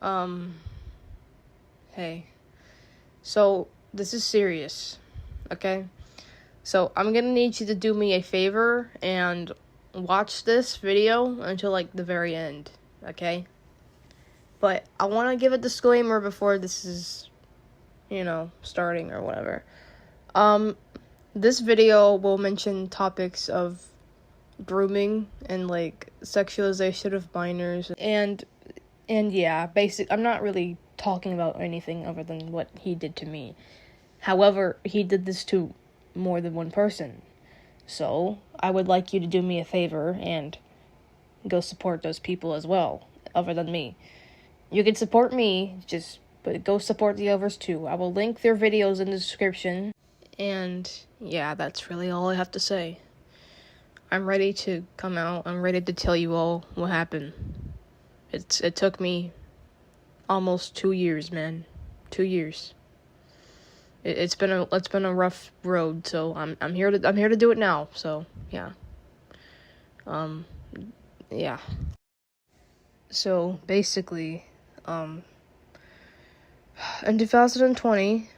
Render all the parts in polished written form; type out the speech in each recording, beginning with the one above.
Um, hey. So, this is serious, okay? So, I'm gonna need you to do me a favor and watch this video until, like, the very end, okay? But I want to give a disclaimer before this is, starting or whatever. This video will mention topics of grooming and, like, sexualization of minors, and yeah, I'm not really talking about anything other than what he did to me. However, he did this to more than one person. So, I would like you to do me a favor and go support those people as well, other than me. You can support me, but go support the others too. I will link their videos in the description. And yeah, that's really all I have to say. I'm ready to come out. I'm ready to tell you all what happened. It took me almost 2 years, man. 2 years. It's been a rough road, so I'm here to do it now. So yeah. Yeah. So basically, in 2020,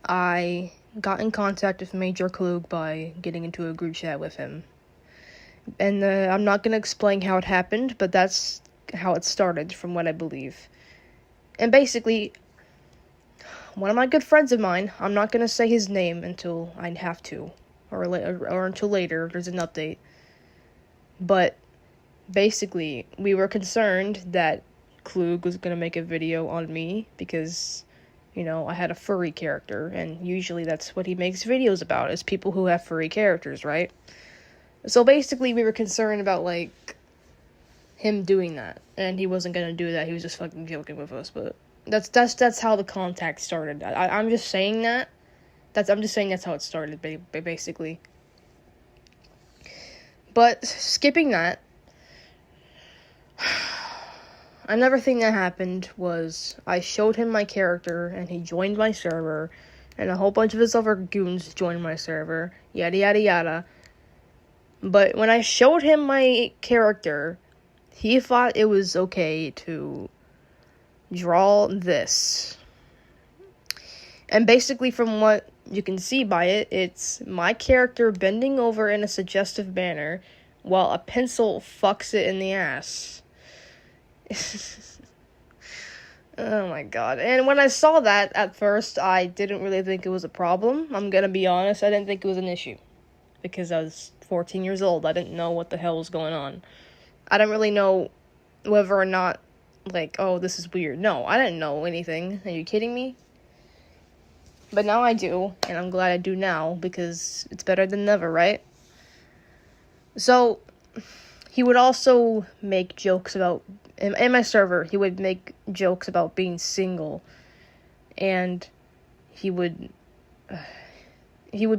I got in contact with Major Cloog by getting into a group chat with him. And I'm not going to explain how it happened, but that's how it started, from what I believe. And basically, one of my good friends of mine, I'm not going to say his name until I have to, or until later, there's an update. But basically, we were concerned that Cloog was going to make a video on me because, I had a furry character, and usually that's what he makes videos about, is people who have furry characters, right? So basically, we were concerned about, like, him doing that, and he wasn't going to do that. He was just fucking joking with us, but that's how the contact started. I'm just saying that. I'm just saying that's how it started, basically. But skipping that, another thing that happened was I showed him my character, and he joined my server, and a whole bunch of his other goons joined my server, yada yada yada. But when I showed him my character, he thought it was okay to draw this. And basically, from what you can see by it, it's my character bending over in a suggestive manner while a pencil fucks it in the ass. Oh my god. And when I saw that at first, I didn't really think it was a problem. I'm gonna be honest, I didn't think it was an issue. Because I was 14 years old, I didn't know what the hell was going on. I didn't really know whether or not, like, oh, this is weird. No, I didn't know anything. Are you kidding me? But now I do, and I'm glad I do now, because it's better than never, right? So, he would also make jokes about, in my server, he would make jokes about being single, and he would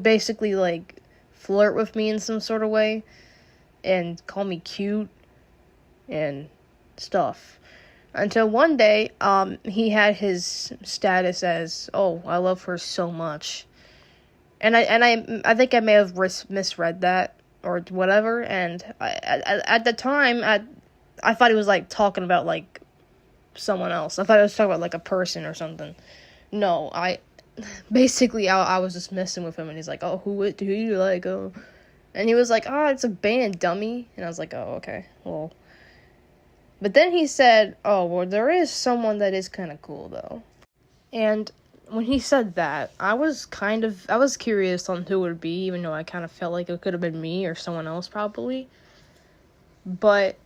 basically, like, flirt with me in some sort of way, and call me cute, and stuff. Until one day, he had his status as, oh, I love her so much. And I think I may have misread that, or whatever, and at the time, I thought he was, like, talking about, like, someone else. I thought he was talking about, like, a person or something. No, I was just messing with him, and he's like, oh, who do you like, oh, and he was like, oh, it's a band, dummy, and I was like, oh, okay, well. But then he said, oh, well, there is someone that is kind of cool, though. And when he said that, I was curious on who it would be, even though I kind of felt like it could have been me or someone else, probably. But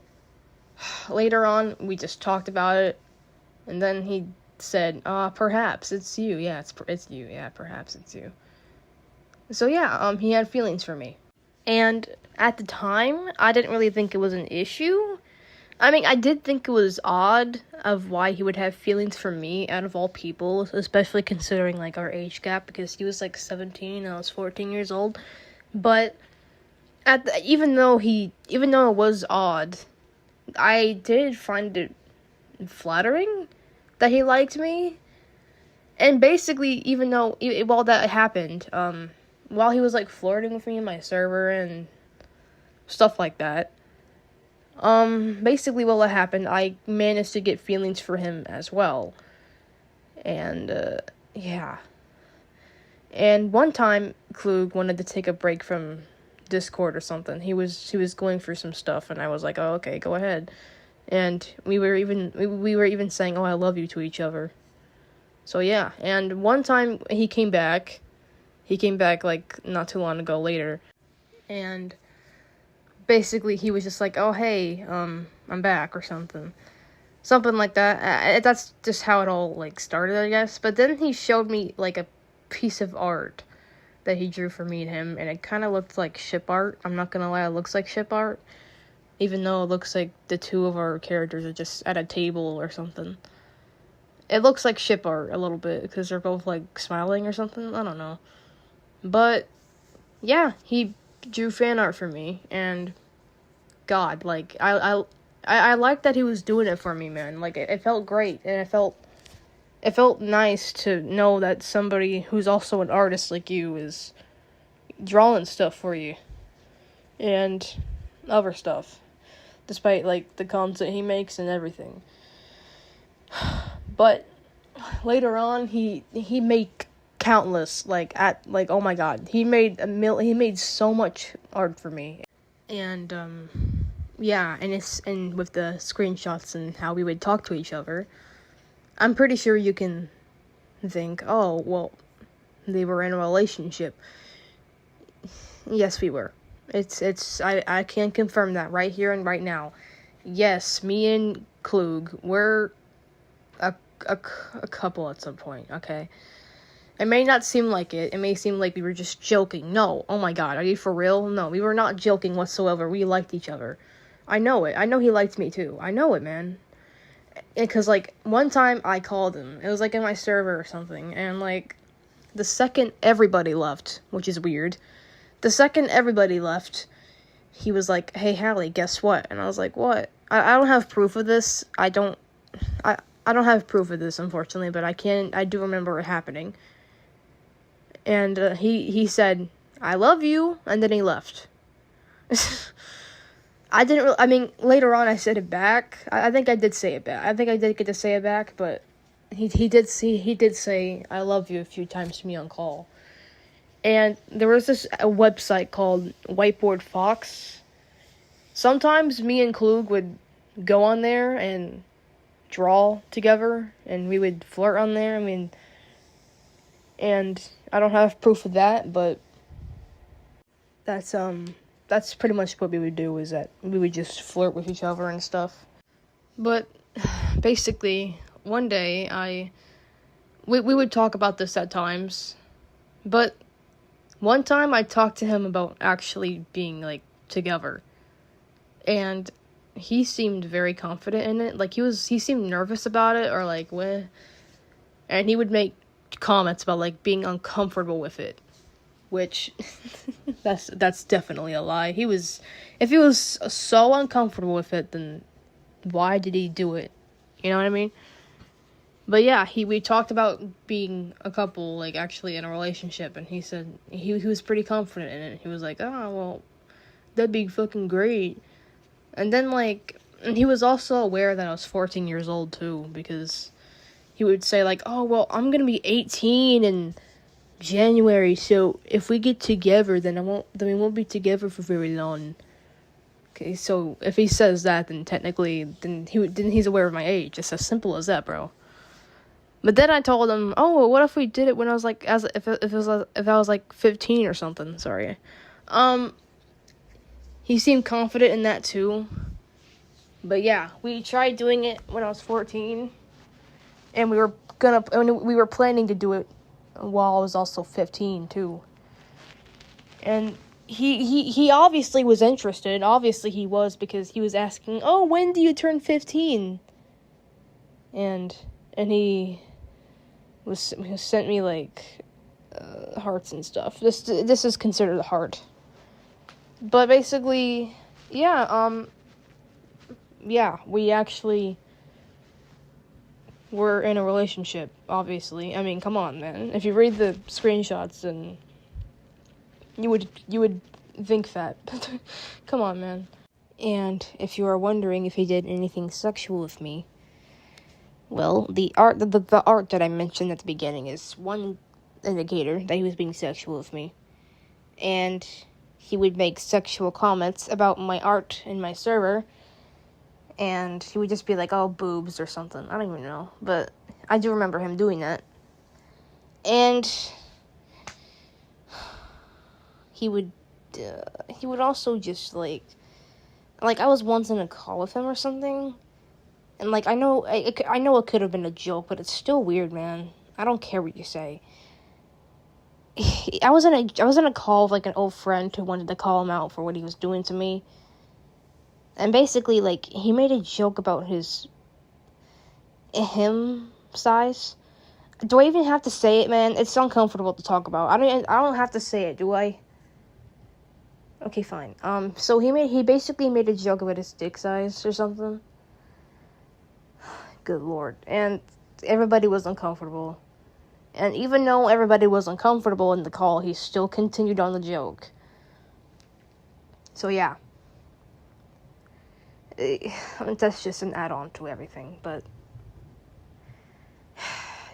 later on, we just talked about it, and then he said, perhaps it's you. Yeah, it's you. Yeah, perhaps it's you. So yeah, he had feelings for me. And at the time, I didn't really think it was an issue. I mean, I did think it was odd of why he would have feelings for me out of all people, especially considering, like, our age gap, because he was, like, 17 and I was 14 years old. But even though it was odd, I did find it flattering that he liked me. And basically, even though, while that happened, while he was, like, flirting with me in my server and stuff like that, Basically what happened, I managed to get feelings for him as well. And, yeah. And one time, Cloog wanted to take a break from Discord or something. He was going through some stuff, and I was like, oh, okay, go ahead. And we were even saying, oh, I love you to each other. So yeah, and one time he came back, like, not too long ago later, and basically he was just like, oh, hey, I'm back, or something like that. That's just how it all, like, started, I guess. But then he showed me, like, a piece of art that he drew for me and him, and it kind of looked like ship art. I'm not gonna lie, it looks like ship art, even though it looks like the two of our characters are just at a table or something. It looks like ship art a little bit, because they're both, like, smiling or something. I don't know. But, yeah, he drew fan art for me, and God, like, I like that he was doing it for me, man. Like, it felt great, and it felt nice to know that somebody who's also an artist like you is drawing stuff for you, and other stuff, despite, like, the content he makes and everything. But later on, he made countless, oh my God, he made so much art for me, and yeah, and with the screenshots and how we would talk to each other, I'm pretty sure you can think, oh, well, they were in a relationship. Yes, we were. I can confirm that right here and right now. Yes, me and Cloog were a couple at some point, okay? It may not seem like it. It may seem like we were just joking. No, oh my God, are you for real? No, we were not joking whatsoever. We liked each other. I know it. I know he liked me too. I know it, man. Because, like, one time I called him. It was, like, in my server or something. And, like, the second everybody left, which is weird. The second everybody left, he was like, hey, Hallie, guess what? And I was like, what? I don't have proof of this. I don't have proof of this, unfortunately, but I do remember it happening. And he said, I love you, and then he left. I mean, later on I said it back. I think I did say it back. I think I did get to say it back, but he did say I love you a few times to me on call. And there was a website called Whiteboard Fox. Sometimes me and Cloog would go on there and draw together, and we would flirt on there. I mean, and I don't have proof of that, but that's pretty much what we would do, is that we would just flirt with each other and stuff. But basically, one day we would talk about this at times, but one time I talked to him about actually being, like, together, and he seemed very confident in it. Like, he seemed nervous about it, or like, weh, and he would make comments about, like, being uncomfortable with it, which that's definitely a lie. If he was so uncomfortable with it, then why did he do it? You know what I mean? But yeah, we talked about being a couple, like, actually in a relationship, and he said he was pretty confident in it. He was like, oh, well, that'd be fucking great. And then, like, and he was also aware that I was 14 years old too, because he would say, like, oh, well, I'm gonna be 18 in January, so if we get together, then we won't be together for very long. Okay, so if he says that, then technically, then he's aware of my age. It's as simple as that, bro. But then I told him, oh, well, what if we did it when I was like, if I was like 15 or something? Sorry. He seemed confident in that too. But yeah, we tried doing it when I was 14, and we were planning to do it while I was also 15 too. And he obviously was interested. Obviously he was, because he was asking, oh, when do you turn 15? And he sent me, like, hearts and stuff. This is considered a heart. But basically, yeah, we actually were in a relationship, obviously. I mean, come on, man. If you read the screenshots, then you would think that. Come on, man. And if you are wondering if he did anything sexual with me, well, the art that I mentioned at the beginning is one indicator that he was being sexual with me. And he would make sexual comments about my art in my server, and he would just be like, oh, boobs or something. I don't even know, but I do remember him doing that. And he would also just, like, I was once in a call with him or something, and, like, I know it could have been a joke, but it's still weird, man. I don't care what you say. I was in a call with, like, an old friend who wanted to call him out for what he was doing to me. And basically, like, he made a joke about him size. Do I even have to say it, man? It's uncomfortable to talk about. I don't have to say it, do I? Okay, fine. So he basically made a joke about his dick size or something. Good lord. And everybody was uncomfortable. And even though everybody was uncomfortable in the call, he still continued on the joke. So yeah. That's just an add-on to everything, but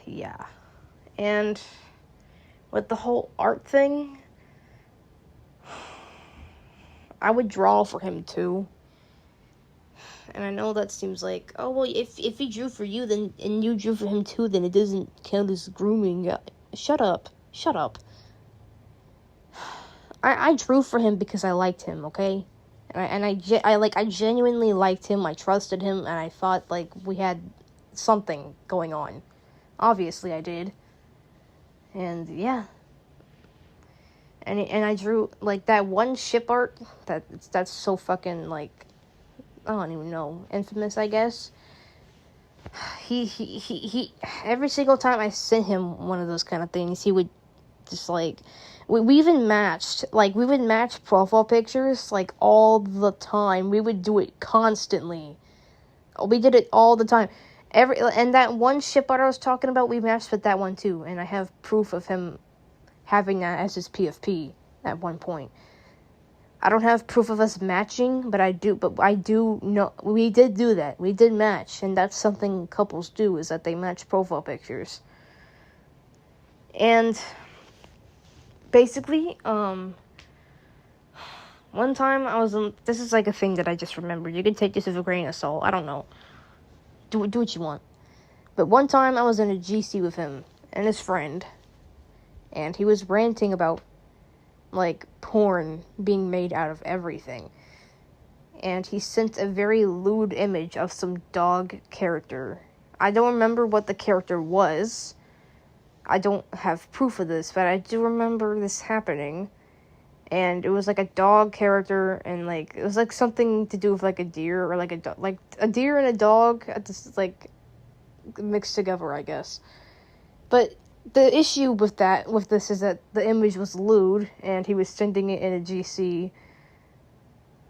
yeah. And with the whole art thing, I would draw for him too. And I know that seems like, oh, well, if he drew for you, then, and you drew for him too, then it doesn't count as grooming. Shut up. I drew for him because I liked him, okay? And I genuinely liked him, I trusted him, and I thought, like, we had something going on. Obviously, I did. And, yeah. And I drew, like, that one ship art, that's so fucking, like, I don't even know, infamous, I guess. He every single time I sent him one of those kind of things, he would just, like, we even matched, like, we would match profile pictures, like, all the time. We would do it constantly. We did it all the time. And that one ship art I was talking about, we matched with that one too, and I have proof of him having that as his PFP at one point. I don't have proof of us matching, but I do know we did do that. We did match, and that's something couples do, is that they match profile pictures. And basically, one time I was this is like a thing that I just remembered. You can take this with a grain of salt. I don't know. Do what you want. But one time I was in a GC with him and his friend, and he was ranting about, like, porn being made out of everything. And he sent a very lewd image of some dog character. I don't remember what the character was. I don't have proof of this, but I do remember this happening. And it was, like, a dog character, and, like, it was, like, something to do with, like, a deer, or, like, a deer and a dog, just, like, mixed together, I guess. But the issue with this is that the image was lewd, and he was sending it in a GC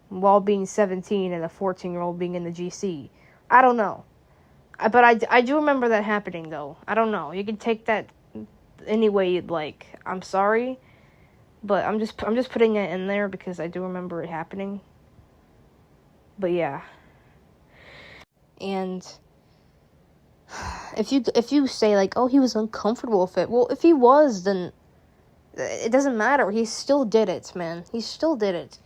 while being 17 and a 14-year-old being in the GC. I don't know. But I do remember that happening, though. I don't know. You can take that any way you'd like. I'm sorry, but I'm just putting it in there because I do remember it happening. But yeah. And if you say, like, oh, he was uncomfortable with it, well, if he was, then it doesn't matter. He still did it, man. He still did it.